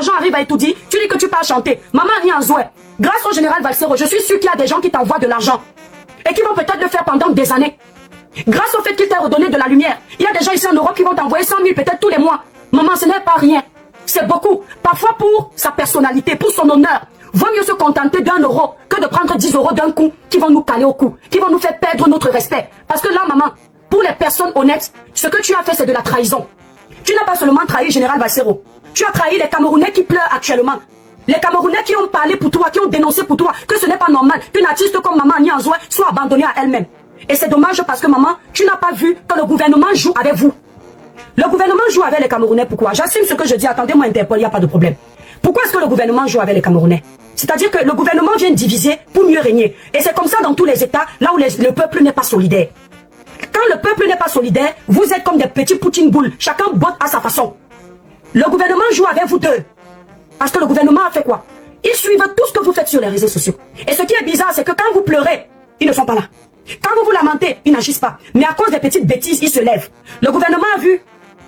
l'argent arrive à étudier, tu dis que tu pars chanter. Maman Nianzoué, grâce au général Valsero, je suis sûr qu'il y a des gens qui t'envoient de l'argent. Et qui vont peut-être le faire pendant des années. Grâce au fait qu'il t'a redonné de la lumière. Il y a des gens ici en Europe qui vont t'envoyer 100 000 peut-être tous les mois. Maman, ce n'est pas rien. C'est beaucoup. Parfois pour sa personnalité, pour son honneur. Vaut mieux se contenter d'1 euro que de prendre 10 euros d'un coup qui vont nous caler au cou, qui vont nous faire perdre notre respect. Parce que là, maman, pour les personnes honnêtes, ce que tu as fait, c'est de la trahison. Tu n'as pas seulement trahi Général Valsero. Tu as trahi les Camerounais qui pleurent actuellement. Les Camerounais qui ont parlé pour toi, qui ont dénoncé pour toi, que ce n'est pas normal qu'une artiste comme Maman Nianzoué soit abandonnée à elle-même. Et c'est dommage parce que maman, tu n'as pas vu que le gouvernement joue avec vous. Le gouvernement joue avec les Camerounais, pourquoi? J'assume ce que je dis, attendez-moi Interpol, il n'y a pas de problème. Pourquoi est-ce que le gouvernement joue avec les Camerounais? C'est-à-dire que le gouvernement vient diviser pour mieux régner. Et c'est comme ça dans tous les États, là où le peuple n'est pas solidaire. Quand le peuple n'est pas solidaire, vous êtes comme des petits poutines boules. Chacun botte à sa façon. Le gouvernement joue avec vous deux. Parce que le gouvernement a fait quoi? Ils suivent tout ce que vous faites sur les réseaux sociaux. Et ce qui est bizarre, c'est que quand vous pleurez, ils ne sont pas là. Quand vous vous lamentez, ils n'agissent pas. Mais à cause des petites bêtises, ils se lèvent. Le gouvernement a vu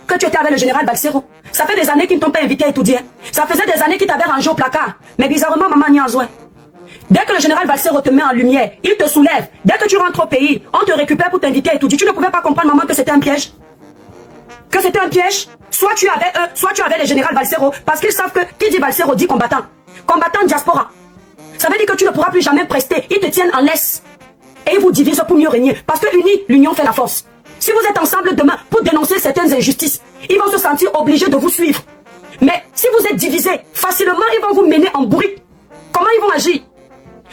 que tu étais avec le général Valsero. Ça fait des années qu'ils ne t'ont pas invité à étudier. Ça faisait des années qu'ils t'avaient rangé au placard. Mais bizarrement, maman Nianzoué, dès que le général Valsero te met en lumière, il te soulève. Dès que tu rentres au pays, on te récupère pour t'inviter à étudier. Tu ne pouvais pas comprendre, maman, que c'était un piège? Que c'était un piège? Soit tu avais eux, soit tu avais le général Valsero. Parce qu'ils savent que qui dit Valsero dit combattant. Combattant diaspora. Ça veut dire que tu ne pourras plus jamais prester. Ils te tiennent en laisse. Et ils vous divisent pour mieux régner. Parce que unis, l'union fait la force. Si vous êtes ensemble demain pour dénoncer certaines injustices, ils vont se sentir obligés de vous suivre. Mais si vous êtes divisés, facilement ils vont vous mener en bourrique. Comment ils vont agir?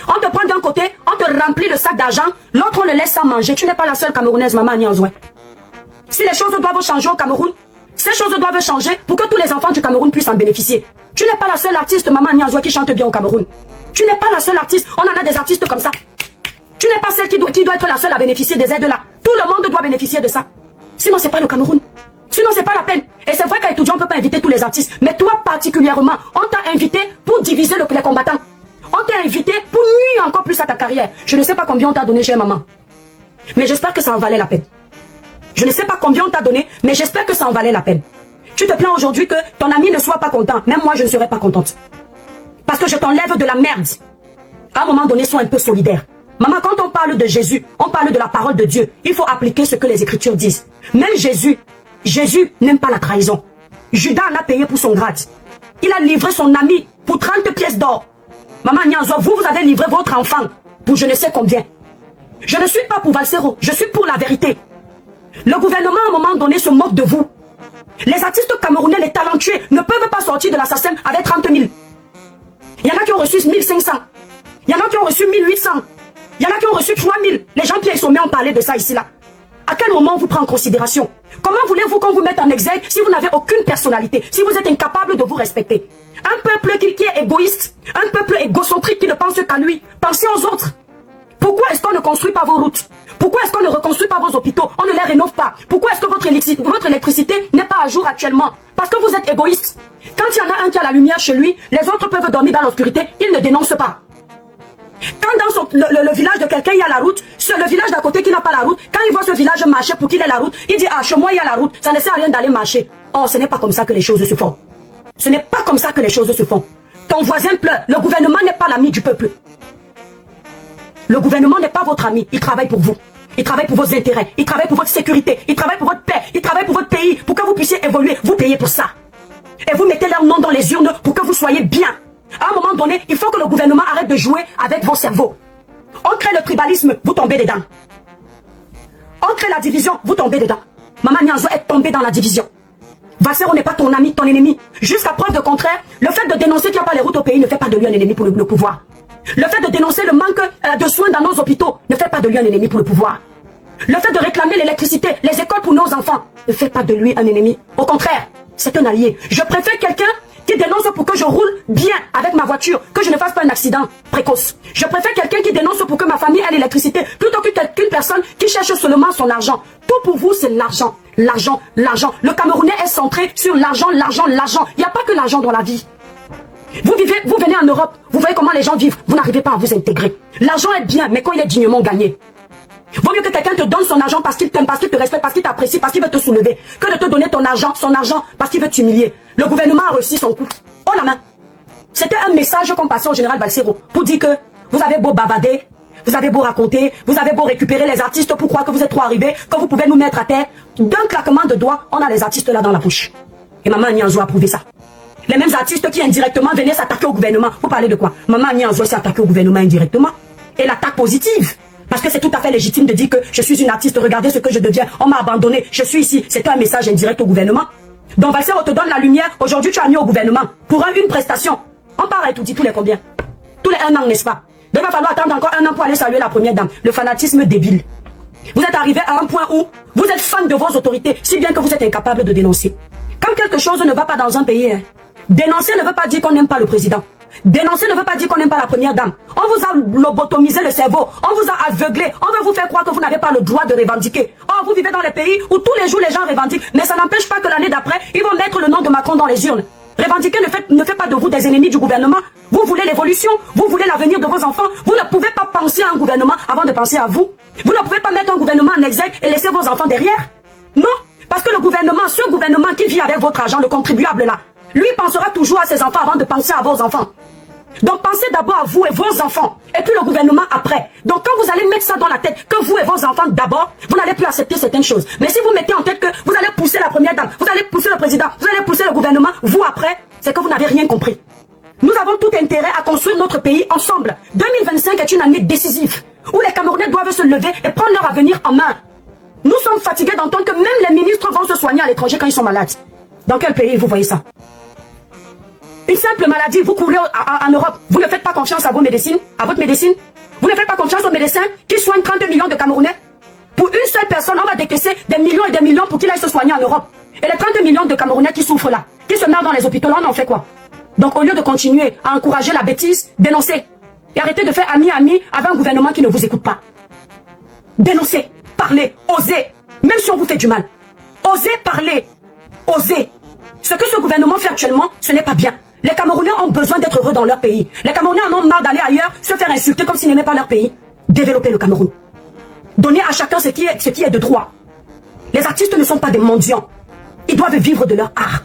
On te prend d'un côté, on te remplit le sac d'argent, l'autre on le laisse sans manger. Tu n'es pas la seule Camerounaise, maman Nianzoué. Si les choses doivent changer au Cameroun, ces choses doivent changer pour que tous les enfants du Cameroun puissent en bénéficier. Tu n'es pas la seule artiste, maman Nianzoué, qui chante bien au Cameroun. Tu n'es pas la seule artiste, on en a des artistes comme ça. Tu n'es pas celle qui doit être la seule à bénéficier des aides là. Tout le monde doit bénéficier de ça. Sinon, c'est pas le Cameroun. Sinon, c'est pas la peine. Et c'est vrai qu'à étudiant, on ne peut pas inviter tous les artistes. Mais toi, particulièrement, on t'a invité pour diviser les combattants. On t'a invité pour nuire encore plus à ta carrière. Je ne sais pas combien on t'a donné, chère maman. Mais j'espère que ça en valait la peine. Je ne sais pas combien on t'a donné, mais j'espère que ça en valait la peine. Tu te plains aujourd'hui que ton ami ne soit pas content. Même moi, je ne serais pas contente. Parce que je t'enlève de la merde. À un moment donné, sois un peu solidaire. Maman, quand on parle de Jésus, on parle de la parole de Dieu. Il faut appliquer ce que les Écritures disent. Même Jésus n'aime pas la trahison. Judas en a payé pour son grade. Il a livré son ami pour 30 pièces d'or. Maman Nianzoué, vous avez livré votre enfant pour je ne sais combien. Je ne suis pas pour Valsero, je suis pour la vérité. Le gouvernement, à un moment donné, se moque de vous. Les artistes camerounais, les talentueux, ne peuvent pas sortir de l'assassin avec 30 000. Il y en a qui ont reçu 1500. Il y en a qui ont reçu 1800. Il y en a qui ont reçu 3000. Les gens qui sont sommés ont parlé de ça ici là. À quel moment on vous prend en considération? Comment voulez-vous qu'on vous mette en exergue si vous n'avez aucune personnalité, si vous êtes incapable de vous respecter? Un peuple qui est égoïste, un peuple égocentrique qui ne pense qu'à lui. Pensez aux autres. Pourquoi est-ce qu'on ne construit pas vos routes? Pourquoi est-ce qu'on ne reconstruit pas vos hôpitaux? On ne les rénove pas. Pourquoi est-ce que votre électricité n'est pas à jour actuellement? Parce que vous êtes égoïste. Quand il y en a un qui a la lumière chez lui, les autres peuvent dormir dans l'obscurité, ils ne dénoncent pas. Quand dans le village de quelqu'un il y a la route, c'est le village d'à côté qui n'a pas la route. Quand il voit ce village marcher pour qu'il ait la route, il dit ah chez moi il y a la route, ça ne sert à rien d'aller marcher. Oh, ce n'est pas comme ça que les choses se font. Ce n'est pas comme ça que les choses se font. Ton voisin pleure, le gouvernement n'est pas l'ami du peuple. Le gouvernement n'est pas votre ami, il travaille pour vous. Il travaille pour vos intérêts, il travaille pour votre sécurité, il travaille pour votre paix, il travaille pour votre pays, pour que vous puissiez évoluer, vous payez pour ça. Et vous mettez leur nom dans les urnes pour que vous soyez bien. À un moment donné, il faut que le gouvernement arrête de jouer avec vos cerveaux. On crée le tribalisme, vous tombez dedans. On crée la division, vous tombez dedans. Maman Nianzoué est tombée dans la division. Valsero n'est pas ton ami, ton ennemi. Jusqu'à preuve de contraire, le fait de dénoncer qu'il n'y a pas les routes au pays ne fait pas de lui un ennemi pour le pouvoir. Le fait de dénoncer le manque de soins dans nos hôpitaux ne fait pas de lui un ennemi pour le pouvoir. Le fait de réclamer l'électricité, les écoles pour nos enfants ne fait pas de lui un ennemi. Au contraire, c'est un allié. Je préfère quelqu'un qui dénonce pour que je roule bien avec ma voiture, que je ne fasse pas un accident précoce. Je préfère quelqu'un qui dénonce pour que ma famille ait l'électricité, plutôt qu'une personne qui cherche seulement son argent. Tout pour vous, c'est l'argent, l'argent, l'argent. Le Camerounais est centré sur l'argent, l'argent, l'argent. Il n'y a pas que l'argent dans la vie. Vous venez en Europe, vous voyez comment les gens vivent, vous n'arrivez pas à vous intégrer. L'argent est bien, mais quand il est dignement gagné. Vaut mieux que quelqu'un te donne son argent parce qu'il t'aime, parce qu'il te respecte, parce qu'il t'apprécie, parce qu'il veut te soulever, que de te donner ton argent, son argent, parce qu'il veut t'humilier. Le gouvernement a reçu son coup. Oh la main. C'était un message qu'on passait au général Balsero pour dire que vous avez beau bavader, vous avez beau raconter, vous avez beau récupérer les artistes pour croire que vous êtes trop arrivés, que vous pouvez nous mettre à terre. D'un claquement de doigts, on a les artistes là dans la bouche. Et Maman Nianzo a prouvé ça. Les mêmes artistes qui indirectement venaient s'attaquer au gouvernement. Vous parlez de quoi? Maman Nianzo s'est attaquée au gouvernement indirectement. Et l'attaque positive. Parce que c'est tout à fait légitime de dire que je suis une artiste, regardez ce que je deviens, on m'a abandonné, je suis ici. C'était un message indirect au gouvernement. Donc Balsero te donne la lumière, aujourd'hui tu as mis au gouvernement pour une prestation. On part à tout dit tous les combien? Tous les 1 an, n'est-ce pas? Il va falloir attendre encore 1 an pour aller saluer la première dame. Le fanatisme débile. Vous êtes arrivé à un point où vous êtes fan de vos autorités, si bien que vous êtes incapable de dénoncer. Quand quelque chose ne va pas dans un pays, dénoncer ne veut pas dire qu'on n'aime pas le président. Dénoncer ne veut pas dire qu'on n'aime pas la première dame. On vous a lobotomisé le cerveau, on vous a aveuglé, on veut vous faire croire que vous n'avez pas le droit de revendiquer. Oh, vous vivez dans les pays où tous les jours les gens revendiquent, mais ça n'empêche pas que l'année d'après, ils vont mettre le nom de Macron dans les urnes. Revendiquer ne fait pas de vous des ennemis du gouvernement. Vous voulez l'évolution, vous voulez l'avenir de vos enfants. Vous ne pouvez pas penser à un gouvernement avant de penser à vous. Vous ne pouvez pas mettre un gouvernement en exergue et laisser vos enfants derrière. Non, parce que le gouvernement, ce gouvernement qui vit avec votre argent, le contribuable là, lui pensera toujours à ses enfants avant de penser à vos enfants. Donc pensez d'abord à vous et vos enfants, et puis le gouvernement après. Donc quand vous allez mettre ça dans la tête, que vous et vos enfants d'abord, vous n'allez plus accepter certaines choses. Mais si vous mettez en tête que vous allez pousser la première dame, vous allez pousser le président, vous allez pousser le gouvernement, vous après, c'est que vous n'avez rien compris. Nous avons tout intérêt à construire notre pays ensemble. 2025 est une année décisive, où les Camerounais doivent se lever et prendre leur avenir en main. Nous sommes fatigués d'entendre que même les ministres vont se soigner à l'étranger quand ils sont malades. Dans quel pays vous voyez ça? Une simple maladie, vous courez en Europe, vous ne faites pas confiance à vos médecines, à votre médecine. Vous ne faites pas confiance aux médecins qui soignent 32 millions de Camerounais. Pour une seule personne, on va décaisser des millions et des millions pour qu'il aille se soigner en Europe. Et les 32 millions de Camerounais qui souffrent là, qui se meurent dans les hôpitaux là, on en fait quoi? Donc au lieu de continuer à encourager la bêtise, dénoncez. Et arrêtez de faire ami-ami avec un gouvernement qui ne vous écoute pas. Dénoncez, parlez, osez, même si on vous fait du mal. Osez parler, osez. Ce que ce gouvernement fait actuellement, ce n'est pas bien. Les Camerounais ont besoin d'être heureux dans leur pays. Les Camerounais en ont marre d'aller ailleurs, se faire insulter comme s'ils n'aimaient pas leur pays. Développez le Cameroun. Donnez à chacun ce qui est de droit. Les artistes ne sont pas des mendiants. Ils doivent vivre de leur art.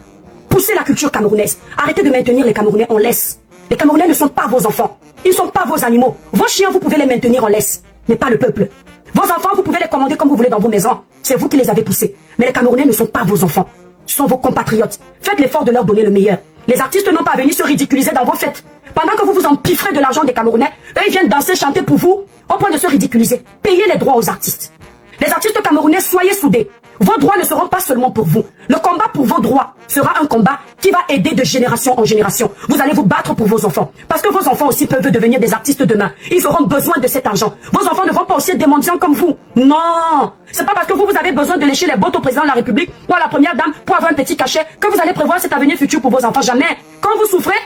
Poussez la culture camerounaise. Arrêtez de maintenir les Camerounais en laisse. Les Camerounais ne sont pas vos enfants. Ils ne sont pas vos animaux. Vos chiens, vous pouvez les maintenir en laisse, mais pas le peuple. Vos enfants, vous pouvez les commander comme vous voulez dans vos maisons. C'est vous qui les avez poussés. Mais les Camerounais ne sont pas vos enfants. Ce sont vos compatriotes. Faites l'effort de leur donner le meilleur. Les artistes n'ont pas à venir se ridiculiser dans vos fêtes. Pendant que vous vous empiffrez de l'argent des Camerounais, eux ils viennent danser, chanter pour vous, au point de se ridiculiser. Payez les droits aux artistes. Les artistes camerounais, soyez soudés. Vos droits ne seront pas seulement pour vous. Le combat pour vos droits sera un combat qui va aider de génération en génération. Vous allez vous battre pour vos enfants. Parce que vos enfants aussi peuvent devenir des artistes demain. Ils auront besoin de cet argent. Vos enfants ne vont pas aussi être des mendiants comme vous. Non. C'est pas parce que vous avez besoin de lécher les bottes au président de la République ou à la première dame pour avoir un petit cachet que vous allez prévoir cet avenir futur pour vos enfants. Jamais. Quand vous souffrez,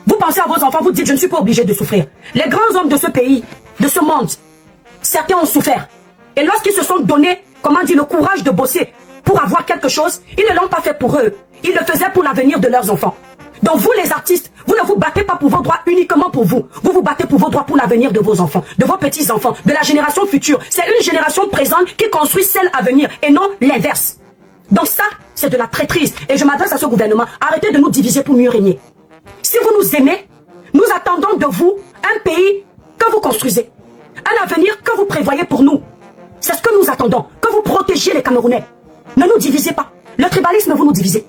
vous pensez à vos enfants, vous dites je ne suis pas obligé de souffrir. Les grands hommes de ce pays, de ce monde, certains ont souffert. Et lorsqu'ils se sont donnés, comment dire, le courage de bosser pour avoir quelque chose, ils ne l'ont pas fait pour eux. Ils le faisaient pour l'avenir de leurs enfants. Donc vous les artistes, vous ne vous battez pas pour vos droits uniquement pour vous. Vous vous battez pour vos droits pour l'avenir de vos enfants, de vos petits-enfants, de la génération future. C'est une génération présente qui construit celle à venir et non l'inverse. Donc ça, c'est de la traîtrise. Et je m'adresse à ce gouvernement. Arrêtez de nous diviser pour mieux régner. Si vous nous aimez, nous attendons de vous un pays que vous construisez. Un avenir que vous prévoyez pour nous. C'est ce que nous attendons. Que vous protégiez les Camerounais. Ne nous divisez pas. Le tribalisme, vous nous divisez.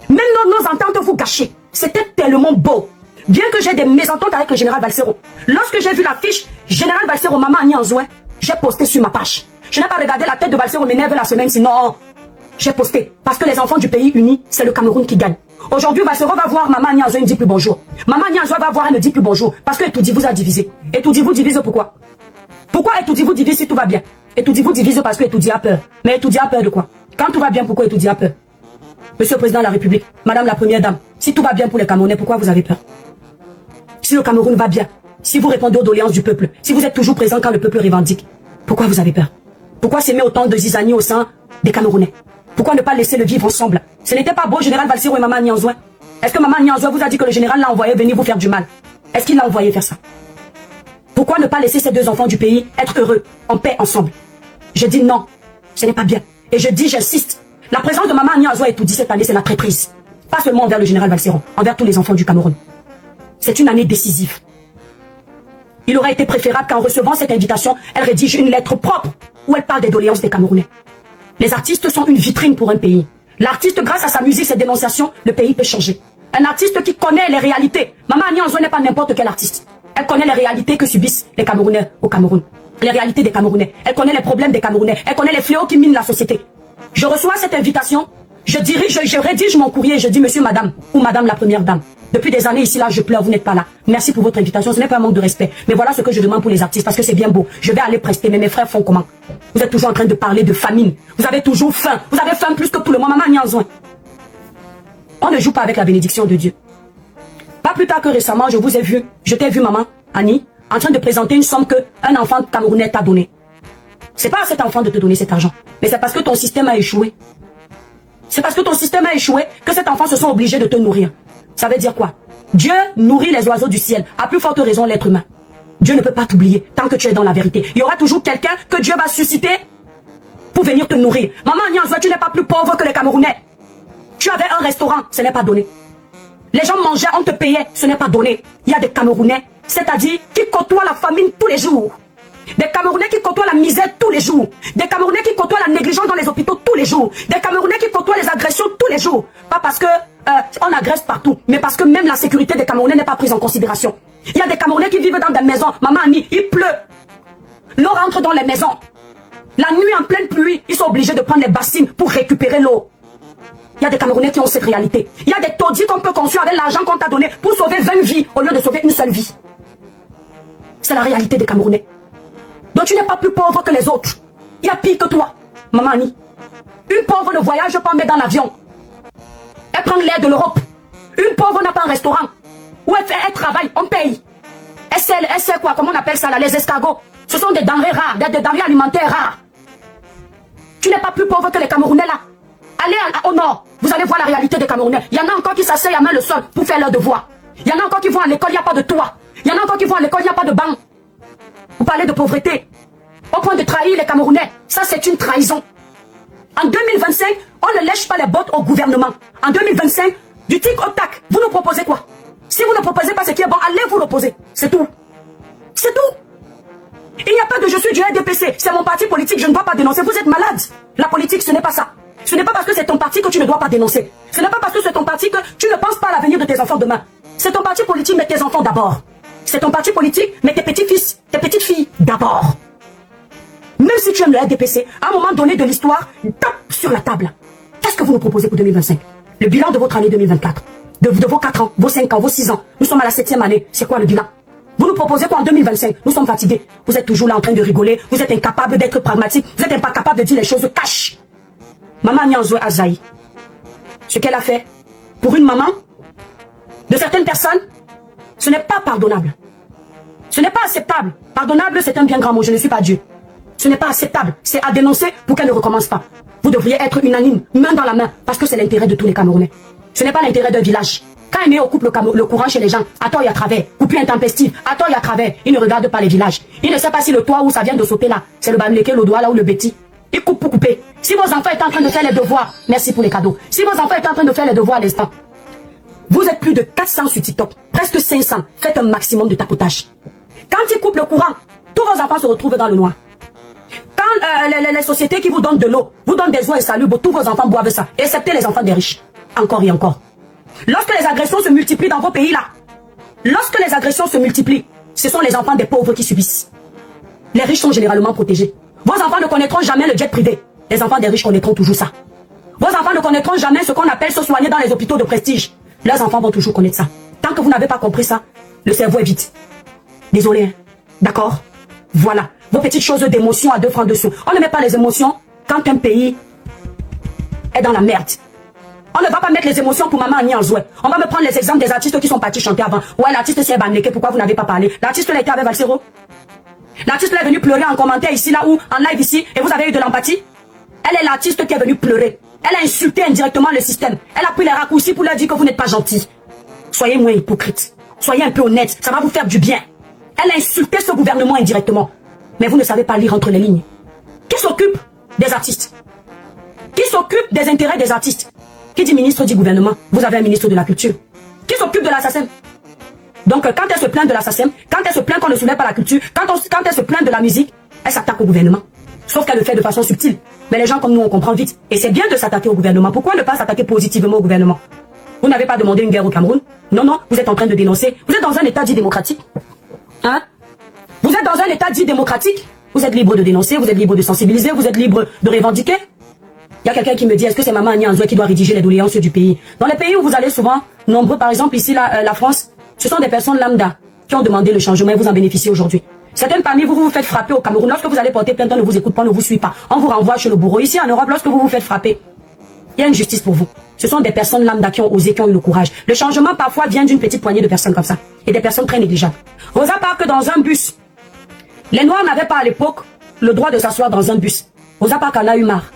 Même nos ententes, vous gâchez. C'était tellement beau. Bien que j'ai des mésententes avec le général Balsero. Lorsque j'ai vu l'affiche Général Balsero, Maman Nianzo, j'ai posté sur ma page. Je n'ai pas regardé la tête de Balsero m'énerve la semaine, sinon j'ai posté. Parce que les enfants du pays uni, c'est le Cameroun qui gagne. Aujourd'hui, Balsero va voir Maman Nianzo, il ne dit plus bonjour. Maman Nianzo va voir, elle ne dit plus bonjour. Parce que Etoudi vous a divisé. Etoudi vous divise pourquoi? Pourquoi Etoudi vous divise si tout va bien? Etoudi vous divise parce que Etoudi a peur. Mais Etoudi a peur de quoi? Quand tout va bien, pourquoi Etoudi a peur? Monsieur le Président de la République, Madame la Première Dame, si tout va bien pour les Camerounais, pourquoi vous avez peur? Si le Cameroun va bien, si vous répondez aux doléances du peuple, si vous êtes toujours présent quand le peuple revendique, pourquoi vous avez peur? Pourquoi s'aimer autant de zizanie au sein des Camerounais? Pourquoi ne pas laisser le vivre ensemble? Ce n'était pas beau, Général Balsero et Maman Nianzo. Est-ce que Maman Nianzo vous a dit que le général l'a envoyé venir vous faire du mal? Est-ce qu'il l'a envoyé faire ça? Pourquoi ne pas laisser ces deux enfants du pays être heureux, en paix, ensemble? Je dis non, ce n'est pas bien. Et je dis, j'insiste, la présence de Maman Annie Azoua Etoudi cette année, c'est la traîtrise. Pas seulement envers le général Valseron, envers tous les enfants du Cameroun. C'est une année décisive. Il aurait été préférable qu'en recevant cette invitation, elle rédige une lettre propre où elle parle des doléances des Camerounais. Les artistes sont une vitrine pour un pays. L'artiste, grâce à sa musique, ses dénonciations, le pays peut changer. Un artiste qui connaît les réalités. Maman Annie Azoua n'est pas n'importe quel artiste. Elle connaît les réalités que subissent les Camerounais au Cameroun. Les réalités des Camerounais. Elle connaît les problèmes des Camerounais. Elle connaît les fléaux qui minent la société. Je reçois cette invitation. Je rédige mon courrier. Je dis, monsieur, madame, ou madame la première dame. Depuis des années ici, là, je pleure, vous n'êtes pas là. Merci pour votre invitation. Ce n'est pas un manque de respect. Mais voilà ce que je demande pour les artistes, parce que c'est bien beau. Je vais aller prester, mais mes frères font comment? Vous êtes toujours en train de parler de famine. Vous avez toujours faim. Vous avez faim plus que tout le monde. Maman Annie Azoua. On ne joue pas avec la bénédiction de Dieu. Pas plus tard que récemment, je t'ai vu, maman Annie, en train de présenter une somme que un enfant camerounais t'a donnée. C'est pas à cet enfant de te donner cet argent, mais c'est parce que ton système a échoué. C'est parce que ton système a échoué que cet enfant se sont obligés de te nourrir. Ça veut dire quoi? Dieu nourrit les oiseaux du ciel, à plus forte raison l'être humain. Dieu ne peut pas t'oublier tant que tu es dans la vérité. Il y aura toujours quelqu'un que Dieu va susciter pour venir te nourrir. Maman Annie Azoua, tu n'es pas plus pauvre que les Camerounais. Tu avais un restaurant, ce n'est pas donné. Les gens mangeaient, on te payait, ce n'est pas donné. Il y a des Camerounais, c'est-à-dire qui côtoient la famine tous les jours. Des Camerounais qui côtoient la misère tous les jours. Des Camerounais qui côtoient la négligence dans les hôpitaux tous les jours. Des Camerounais qui côtoient les agressions tous les jours. Pas parce que on agresse partout, mais parce que même la sécurité des Camerounais n'est pas prise en considération. Il y a des Camerounais qui vivent dans des maisons. Maman Annie, il pleut. L'eau rentre dans les maisons. La nuit en pleine pluie, ils sont obligés de prendre les bassines pour récupérer l'eau. Il y a des Camerounais qui ont cette réalité. Il y a des taudis qu'on peut construire avec l'argent qu'on t'a donné pour sauver 20 vies au lieu de sauver une seule vie. C'est la réalité des Camerounais. Donc tu n'es pas plus pauvre que les autres. Il y a pire que toi, Maman Annie. Une pauvre ne voyage pas, mais dans l'avion. Elle prend l'air de l'Europe. Une pauvre n'a pas un restaurant. Où elle travaille, on paye. Elle sait quoi, comment on appelle ça là, les escargots. Ce sont des denrées rares, des denrées alimentaires rares. Tu n'es pas plus pauvre que les Camerounais là. Allez au nord, vous allez voir la réalité des Camerounais. Il y en a encore qui s'asseyent à main le sol pour faire leur devoir. Il y en a encore qui vont à l'école, il n'y a pas de toit. Il y en a encore qui vont à l'école, il n'y a pas de banc. Vous parlez de pauvreté. Au point de trahir les Camerounais, ça c'est une trahison. En 2025, on ne lèche pas les bottes au gouvernement. En 2025, du tic au tac, vous nous proposez quoi? Si vous ne proposez pas ce qui est bon, allez vous l'opposer. C'est tout. C'est tout. Il n'y a pas de je suis du RDPC, c'est mon parti politique, je ne dois pas dénoncer. Vous êtes malade. La politique, ce n'est pas ça. Ce n'est pas parce que c'est ton parti que tu ne dois pas dénoncer. Ce n'est pas parce que c'est ton parti que tu ne penses pas à l'avenir de tes enfants demain. C'est ton parti politique, mais tes enfants d'abord. C'est ton parti politique, mais tes petits-fils, tes petites-filles d'abord. Même si tu aimes le RDPC, à un moment donné de l'histoire, tape sur la table. Qu'est-ce que vous nous proposez pour 2025? Le bilan de votre année 2024. De vos 4 ans, vos 5 ans, vos 6 ans. Nous sommes à la 7e année. C'est quoi le bilan? Vous nous proposez quoi en 2025? Nous sommes fatigués. Vous êtes toujours là en train de rigoler. Vous êtes incapable d'être pragmatique. Vous êtes incapable de dire les choses cash. Maman Annie Azoua Azaï, ce qu'elle a fait pour une maman de certaines personnes, ce n'est pas pardonnable. Ce n'est pas acceptable. Pardonnable, c'est un bien grand mot. Je ne suis pas Dieu. Ce n'est pas acceptable. C'est à dénoncer pour qu'elle ne recommence pas. Vous devriez être unanime, main dans la main, parce que c'est l'intérêt de tous les Camerounais. Ce n'est pas l'intérêt d'un village. Quand il met au couple le courant chez les gens, à tort et à travers, coupure intempestive, à tort et à travers, il ne regarde pas les villages. Il ne sait pas si le toit où ça vient de sauter là, c'est le Bamileke, le doigt là ou le Betty. Il coupe pour couper. Si vos enfants étaient en train de faire les devoirs, merci pour les cadeaux. Si vos enfants étaient en train de faire les devoirs à l'instant, vous êtes plus de 400 sur TikTok, presque 500. Faites un maximum de tapotage. Quand ils coupent le courant, tous vos enfants se retrouvent dans le noir. Quand les sociétés qui vous donnent de l'eau, vous donnent des eaux insalubres, tous vos enfants boivent ça, excepté les enfants des riches. Encore et encore. Lorsque les agressions se multiplient dans vos pays là, lorsque les agressions se multiplient, ce sont les enfants des pauvres qui subissent. Les riches sont généralement protégés. Vos enfants ne connaîtront jamais le jet privé. Les enfants des riches connaîtront toujours ça. Vos enfants ne connaîtront jamais ce qu'on appelle se soigner dans les hôpitaux de prestige. Leurs enfants vont toujours connaître ça. Tant que vous n'avez pas compris ça, le cerveau est vide. Désolé, hein. D'accord? Voilà. Vos petites choses d'émotion à 2 francs dessous. On ne met pas les émotions quand un pays est dans la merde. On ne va pas mettre les émotions pour Maman Annie Azoua. On va me prendre les exemples des artistes qui sont partis chanter avant. Ouais, l'artiste c'est Bamileke, pourquoi vous n'avez pas parlé? L'artiste l'a été avec Valsero. L'artiste est venu pleurer en commentaire ici, là où, en live ici, et vous avez eu de l'empathie. Elle est l'artiste qui est venue pleurer. Elle a insulté indirectement le système. Elle a pris les raccourcis pour leur dire que vous n'êtes pas gentil. Soyez moins hypocrite. Soyez un peu honnête. Ça va vous faire du bien. Elle a insulté ce gouvernement indirectement. Mais vous ne savez pas lire entre les lignes. Qui s'occupe des artistes? Qui s'occupe des intérêts des artistes? Qui dit ministre dit gouvernement? Vous avez un ministre de la culture. Qui s'occupe de l'assassin? Donc quand elle se plaint de l'assassin, quand elle se plaint qu'on ne soulève pas la culture, quand elle se plaint de la musique, elle s'attaque au gouvernement. Sauf qu'elle le fait de façon subtile. Mais les gens comme nous, on comprend vite. Et c'est bien de s'attaquer au gouvernement. Pourquoi ne pas s'attaquer positivement au gouvernement? Vous n'avez pas demandé une guerre au Cameroun? Non, non, vous êtes en train de dénoncer. Vous êtes dans un état dit démocratique. Hein? Vous êtes dans un état dit démocratique. Vous êtes libre de dénoncer, vous êtes libre de sensibiliser, vous êtes libre de revendiquer. Il y a quelqu'un qui me dit, est-ce que c'est Maman Annie Anzoué qui doit rédiger les doléances du pays? Dans les pays où vous allez souvent, nombreux, par exemple ici, la France, ce sont des personnes lambda qui ont demandé le changement et vous en bénéficiez aujourd'hui. Certaines parmi vous, vous faites frapper au Cameroun. Lorsque vous allez porter plainte, on ne vous écoute pas, on ne vous suit pas. On vous renvoie chez le bourreau. Ici en Europe, lorsque vous vous faites frapper, il y a une justice pour vous. Ce sont des personnes lambda qui ont osé, qui ont eu le courage. Le changement parfois vient d'une petite poignée de personnes comme ça. Et des personnes très négligeables. Rosa Parks dans un bus. Les Noirs n'avaient pas à l'époque le droit de s'asseoir dans un bus. Rosa Parks en a eu marre.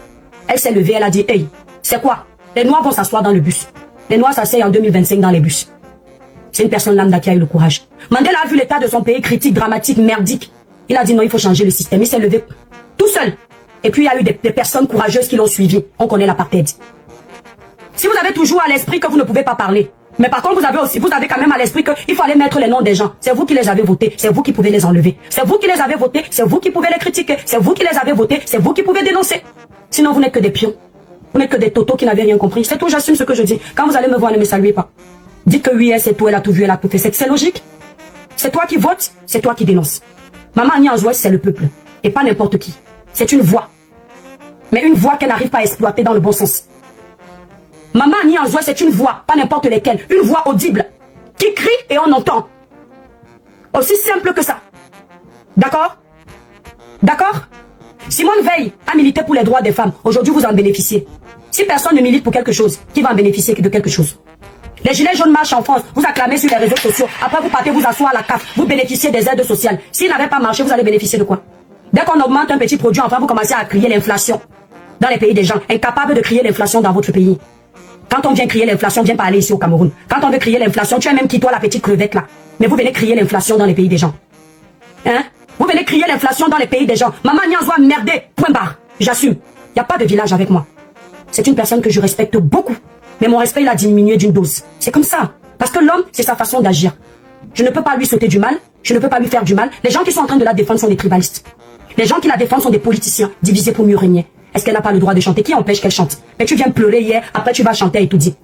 Elle s'est levée, elle a dit, hey, c'est quoi? Les Noirs vont s'asseoir dans le bus. Les Noirs s'asseyent en 2025 dans les bus. C'est une personne lambda qui a eu le courage. Mandela a vu l'état de son pays critique, dramatique, merdique. Il a dit non, il faut changer le système. Il s'est levé tout seul. Et puis il y a eu des personnes courageuses qui l'ont suivi. On connaît l'apartheid. Si vous avez toujours à l'esprit que vous ne pouvez pas parler, mais par contre vous avez quand même à l'esprit qu'il faut aller mettre les noms des gens. C'est vous qui les avez votés, c'est vous qui pouvez les enlever. C'est vous qui les avez votés, c'est vous qui pouvez les critiquer. C'est vous qui les avez votés, c'est vous qui pouvez dénoncer. Sinon vous n'êtes que des pions. Vous n'êtes que des totos qui n'avaient rien compris. C'est tout, j'assume ce que je dis. Quand vous allez me voir, ne me saluez pas. Dites que oui, c'est tout, elle a tout vu, elle a tout fait. C'est logique. C'est toi qui votes, c'est toi qui dénonces. Maman Annie Anzoué, c'est le peuple. Et pas n'importe qui. C'est une voix. Mais une voix qu'elle n'arrive pas à exploiter dans le bon sens. Maman Annie Anzoué, c'est une voix, pas n'importe lesquelles. Une voix audible. Qui crie et on entend. Aussi simple que ça. D'accord? D'accord? Simone Veil a milité pour les droits des femmes. Aujourd'hui, vous en bénéficiez. Si personne ne milite pour quelque chose, qui va en bénéficier de quelque chose? Les gilets jaunes marchent en France, vous acclamez sur les réseaux sociaux, après vous partez vous asseoir à la CAF, vous bénéficiez des aides sociales. S'ils n'avaient pas marché, vous allez bénéficier de quoi? Dès qu'on augmente un petit produit, enfin vous commencez à crier l'inflation dans les pays des gens, incapables de crier l'inflation dans votre pays. Quand on vient crier l'inflation, viens parler ici au Cameroun. Quand on veut crier l'inflation, tu es même qui toi la petite crevette là. Mais vous venez crier l'inflation dans les pays des gens. Hein? Vous venez crier l'inflation dans les pays des gens. Maman Annie Anzoué merdé, point barre. J'assume. Il n'y a pas de village avec moi. C'est une personne que je respecte beaucoup. Mais mon respect, il a diminué d'une dose. C'est comme ça. Parce que l'homme, c'est sa façon d'agir. Je ne peux pas lui souhaiter du mal. Je ne peux pas lui faire du mal. Les gens qui sont en train de la défendre sont des tribalistes. Les gens qui la défendent sont des politiciens, divisés pour mieux régner. Est-ce qu'elle n'a pas le droit de chanter? Qui empêche qu'elle chante? Mais tu viens pleurer hier, après tu vas chanter et tout dit.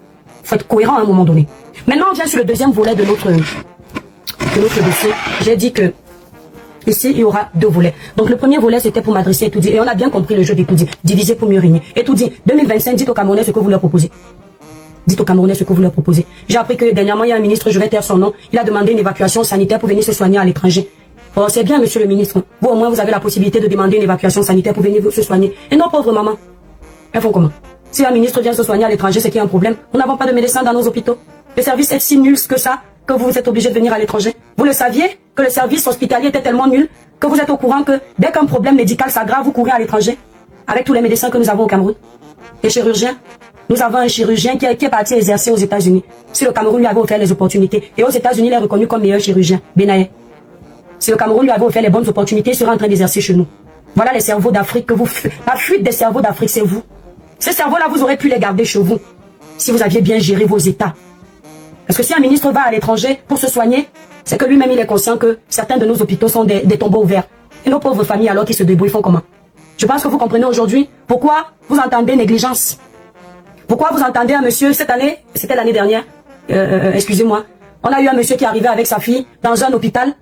Faut être cohérent à un moment donné. Maintenant, on vient sur le deuxième volet de notre dossier. J'ai dit que ici, il y aura deux volets. Donc le premier volet, c'était pour m'adresser à Etoudi. Et on a bien compris le jeu d'Etoudi. Diviser pour mieux régner. Etoudi, 2025, dites aux Camerounais ce que vous leur proposez. Dites aux Camerounais ce que vous leur proposez. J'ai appris que dernièrement, il y a un ministre, je vais taire son nom, il a demandé une évacuation sanitaire pour venir se soigner à l'étranger. Oh, c'est bien, monsieur le ministre. Vous, au moins, vous avez la possibilité de demander une évacuation sanitaire pour venir se soigner. Et nos pauvres mamans, elles font comment? Si un ministre vient se soigner à l'étranger, c'est qu'il y a un problème. Nous n'avons pas de médecins dans nos hôpitaux. Le service est si nul que ça, que vous êtes obligé de venir à l'étranger. Vous le saviez, que le service hospitalier était tellement nul, que vous êtes au courant que dès qu'un problème médical s'aggrave, vous courez à l'étranger. Avec tous les médecins que nous avons au Cameroun. Les chirurgiens. Nous avons un chirurgien qui est parti exercer aux États-Unis. Si le Cameroun lui avait offert les opportunités, et aux États-Unis, il est reconnu comme meilleur chirurgien, Benaye. Si le Cameroun lui avait offert les bonnes opportunités, il serait en train d'exercer chez nous. Voilà les cerveaux d'Afrique que vous... La fuite des cerveaux d'Afrique, c'est vous. Ces cerveaux-là, vous aurez pu les garder chez vous, si vous aviez bien géré vos États. Parce que si un ministre va à l'étranger pour se soigner, c'est que lui-même, il est conscient que certains de nos hôpitaux sont des tombeaux ouverts. Et nos pauvres familles, alors qu'ils se débrouillent, font comment? Je pense que vous comprenez aujourd'hui pourquoi vous entendez négligence. Pourquoi vous entendez un monsieur, cette année, c'était l'année dernière, excusez-moi, on a eu un monsieur qui arrivait avec sa fille dans un hôpital.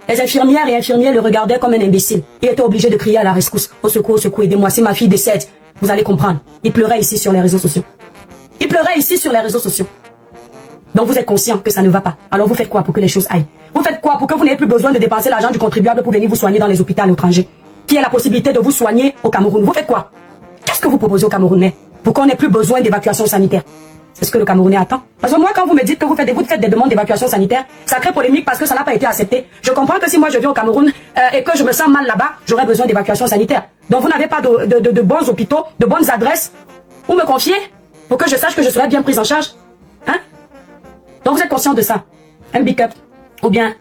Les infirmières et infirmiers le regardaient comme un imbécile. Il était obligé de crier à la rescousse. Au secours, aidez-moi, si ma fille décède, vous allez comprendre. Il pleurait ici sur les réseaux sociaux. Il pleurait ici sur les réseaux sociaux. Donc vous êtes conscient que ça ne va pas. Alors vous faites quoi pour que les choses aillent? Vous faites quoi pour que vous n'ayez plus besoin de dépenser l'argent du contribuable pour venir vous soigner dans les hôpitaux à l'étranger? Qui a la possibilité de vous soigner au Cameroun? Vous faites quoi? Qu'est-ce que vous proposez aux Camerounais pour qu'on n'ait plus besoin d'évacuation sanitaire? C'est ce que le Camerounais attend. Parce que moi, quand vous me dites que vous faites des demandes d'évacuation sanitaire, ça crée polémique parce que ça n'a pas été accepté. Je comprends que si moi je viens au Cameroun et que je me sens mal là-bas, j'aurais besoin d'évacuation sanitaire. Donc vous n'avez pas de bons hôpitaux, de bonnes adresses où me confier pour que je sache que je serai bien prise en charge. Hein? Donc vous êtes conscient de ça. Un big up ou bien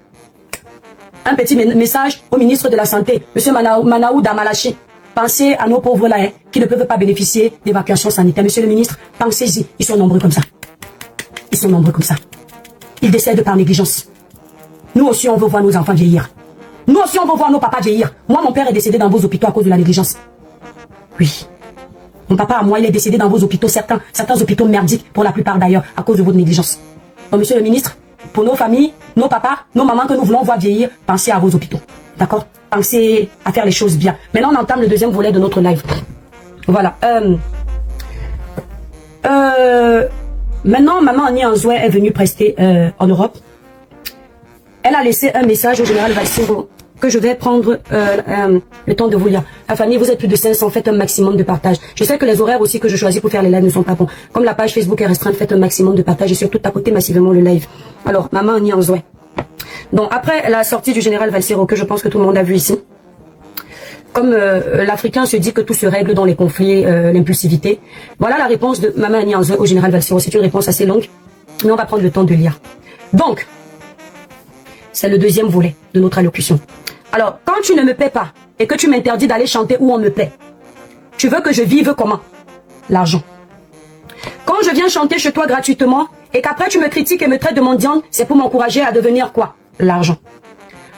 un petit message au ministre de la Santé, M. Manaouda Malachi. Pensez à nos pauvres là, qui ne peuvent pas bénéficier d'évacuation sanitaire. Monsieur le ministre, pensez-y. Ils sont nombreux comme ça. Ils sont nombreux comme ça. Ils décèdent par négligence. Nous aussi, on veut voir nos enfants vieillir. Nous aussi, on veut voir nos papas vieillir. Moi, mon père est décédé dans vos hôpitaux à cause de la négligence. Oui. Mon papa, à moi, il est décédé dans vos hôpitaux, certains hôpitaux merdiques, pour la plupart d'ailleurs, à cause de votre négligence. Donc, monsieur le ministre, pour nos familles, nos papas, nos mamans que nous voulons voir vieillir, pensez à vos hôpitaux. D'accord? Pensez à faire les choses bien. Maintenant, on entame le deuxième volet de notre live. Voilà. Maintenant, maman Annie Anzoué est venue prester en Europe. Elle a laissé un message au général Valsero que je vais prendre le temps de vous lire. La famille, vous êtes plus de 500, faites un maximum de partage. Je sais que les horaires aussi que je choisis pour faire les lives ne sont pas bons. Comme la page Facebook est restreinte, faites un maximum de partage et surtout tapotez massivement le live. Alors, maman Annie Anzoué. Donc, après la sortie du général Valsero, que je pense que tout le monde a vu ici, comme l'Africain se dit que tout se règle dans les conflits, l'impulsivité, voilà la réponse de maman Annie Anzoué au général Valsero. C'est une réponse assez longue, mais on va prendre le temps de lire. Donc, c'est le deuxième volet de notre allocution. Alors, quand tu ne me paies pas et que tu m'interdis d'aller chanter où on me paie, tu veux que je vive comment? L'argent. Quand je viens chanter chez toi gratuitement et qu'après tu me critiques et me traites de mendiante, c'est pour m'encourager à devenir quoi? L'argent.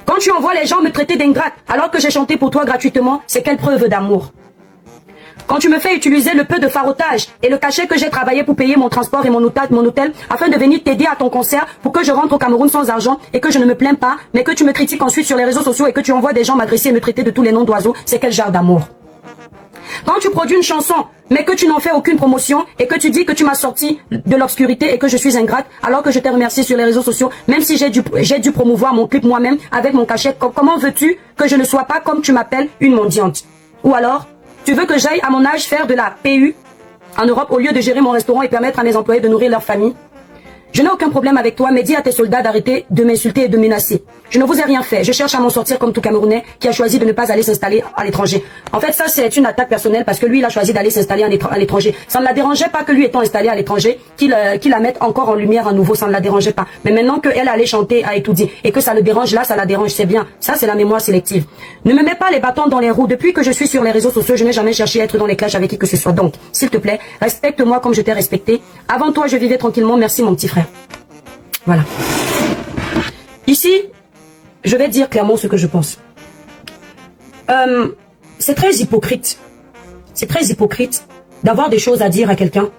Quand tu envoies les gens me traiter d'ingrate alors que j'ai chanté pour toi gratuitement, c'est quelle preuve d'amour? Quand tu me fais utiliser le peu de farotage et le cachet que j'ai travaillé pour payer mon transport et mon hôtel afin de venir t'aider à ton concert pour que je rentre au Cameroun sans argent et que je ne me plains pas, mais que tu me critiques ensuite sur les réseaux sociaux et que tu envoies des gens m'adresser et me traiter de tous les noms d'oiseaux, c'est quel genre d'amour? Quand tu produis une chanson, mais que tu n'en fais aucune promotion et que tu dis que tu m'as sorti de l'obscurité et que je suis ingrate alors que je t'ai remercié sur les réseaux sociaux, même si j'ai dû promouvoir mon clip moi-même avec mon cachet, comment veux-tu que je ne sois pas comme tu m'appelles une mendiante? Ou alors, tu veux que j'aille à mon âge faire de la PU en Europe au lieu de gérer mon restaurant et permettre à mes employés de nourrir leur famille? Je n'ai aucun problème avec toi, mais dis à tes soldats d'arrêter de m'insulter et de menacer. Je ne vous ai rien fait. Je cherche à m'en sortir comme tout Camerounais qui a choisi de ne pas aller s'installer à l'étranger. En fait, ça, c'est une attaque personnelle parce que lui, il a choisi d'aller s'installer à l'étranger. Ça ne la dérangeait pas que lui étant installé à l'étranger, qu'il la mette encore en lumière à nouveau. Ça ne la dérangeait pas. Mais maintenant qu'elle allait chanter à Etoudi et que ça le dérange là, ça la dérange, c'est bien. Ça, c'est la mémoire sélective. Ne me mets pas les bâtons dans les roues. Depuis que je suis sur les réseaux sociaux, je n'ai jamais cherché à être dans les clashs avec qui que ce soit. Donc, s'il te plaît, respecte-moi comme je t'ai respecté. Avant toi, je vivais tranquillement. Merci, mon petit frère. Voilà. Ici, je vais dire clairement ce que je pense. C'est très hypocrite. C'est très hypocrite d'avoir des choses à dire à quelqu'un,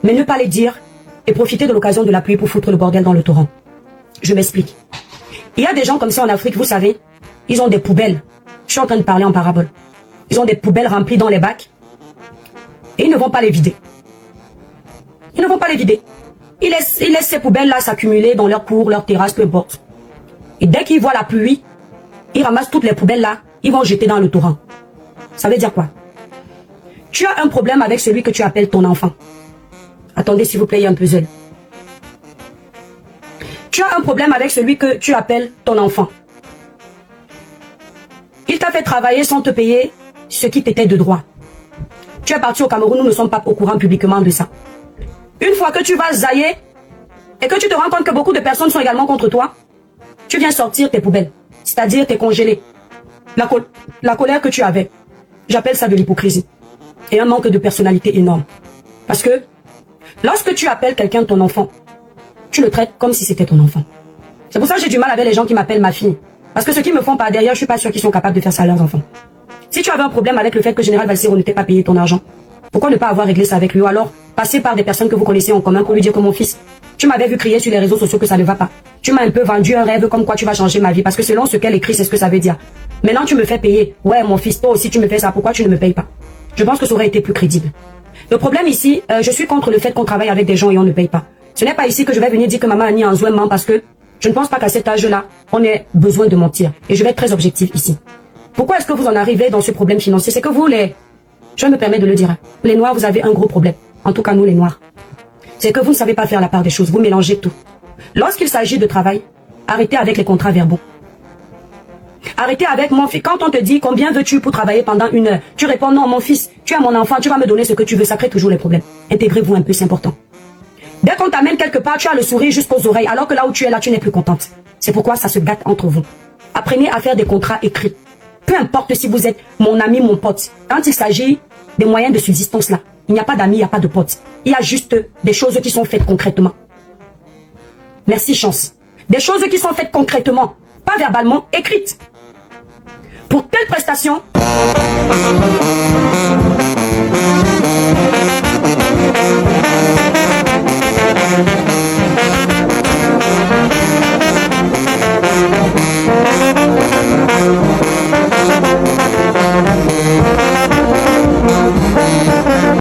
mais ne pas les dire et profiter de l'occasion de la pluie pour foutre le bordel dans le torrent. Je m'explique. Il y a des gens comme ça en Afrique, vous savez, ils ont des poubelles. Je suis en train de parler en parabole. Ils ont des poubelles remplies dans les bacs et ils ne vont pas les vider. Ils ne vont pas les vider. Ils laissent ces poubelles-là s'accumuler dans leur cour, leur terrasse, peu importe. Et dès qu'ils voient la pluie, ils ramassent toutes les poubelles-là, ils vont jeter dans le torrent. Ça veut dire quoi? Tu as un problème avec celui que tu appelles ton enfant. Attendez, s'il vous plaît, il y a un puzzle. Tu as un problème avec celui que tu appelles ton enfant. Il t'a fait travailler sans te payer ce qui t'était de droit. Tu es parti au Cameroun, nous ne sommes pas au courant publiquement de ça. Une fois que tu vas zailler et que tu te rends compte que beaucoup de personnes sont également contre toi, tu viens sortir tes poubelles, c'est-à-dire tes congelés. La colère que tu avais, j'appelle ça de l'hypocrisie et un manque de personnalité énorme. Parce que lorsque tu appelles quelqu'un ton enfant, tu le traites comme si c'était ton enfant. C'est pour ça que j'ai du mal avec les gens qui m'appellent ma fille. Parce que ceux qui me font par derrière, je suis pas sûr qu'ils sont capables de faire ça à leurs enfants. Si tu avais un problème avec le fait que Général Valsero ne t'ait pas payé ton argent, pourquoi ne pas avoir réglé ça avec lui? Ou alors passer par des personnes que vous connaissez en commun pour lui dire que mon fils, tu m'avais vu crier sur les réseaux sociaux que ça ne va pas. Tu m'as un peu vendu un rêve comme quoi tu vas changer ma vie. Parce que selon ce qu'elle écrit, c'est ce que ça veut dire. Maintenant tu me fais payer. Ouais mon fils, toi aussi tu me fais ça. Pourquoi tu ne me payes pas? Je pense que ça aurait été plus crédible. Le problème ici, je suis contre le fait qu'on travaille avec des gens et on ne paye pas. Ce n'est pas ici que je vais venir dire que maman Annie Anzoué ment parce que je ne pense pas qu'à cet âge-là, on ait besoin de mentir. Et je vais être très objectif ici. Pourquoi est-ce que vous en arrivez dans ce problème financier? C'est que vous, je me permets de le dire, les Noirs, vous avez un gros problème. En tout cas, nous, les Noirs. C'est que vous ne savez pas faire la part des choses. Vous mélangez tout. Lorsqu'il s'agit de travail, arrêtez avec les contrats verbaux. Arrêtez avec mon fils. Quand on te dit combien veux-tu pour travailler pendant 1 heure, tu réponds non, mon fils, tu es mon enfant, tu vas me donner ce que tu veux. Ça crée toujours les problèmes. Intégrez-vous un peu, c'est important. Dès qu'on t'amène quelque part, tu as le sourire jusqu'aux oreilles, alors que là où tu es là, tu n'es plus contente. C'est pourquoi ça se gâte entre vous. Apprenez à faire des contrats écrits. Peu importe si vous êtes mon ami, mon pote. Quand il s'agit des moyens de subsistance là, il n'y a pas d'amis, il n'y a pas de potes. Il y a juste des choses qui sont faites concrètement. Merci Chance. Des choses qui sont faites concrètement, pas verbalement, écrites. Pour telle prestation,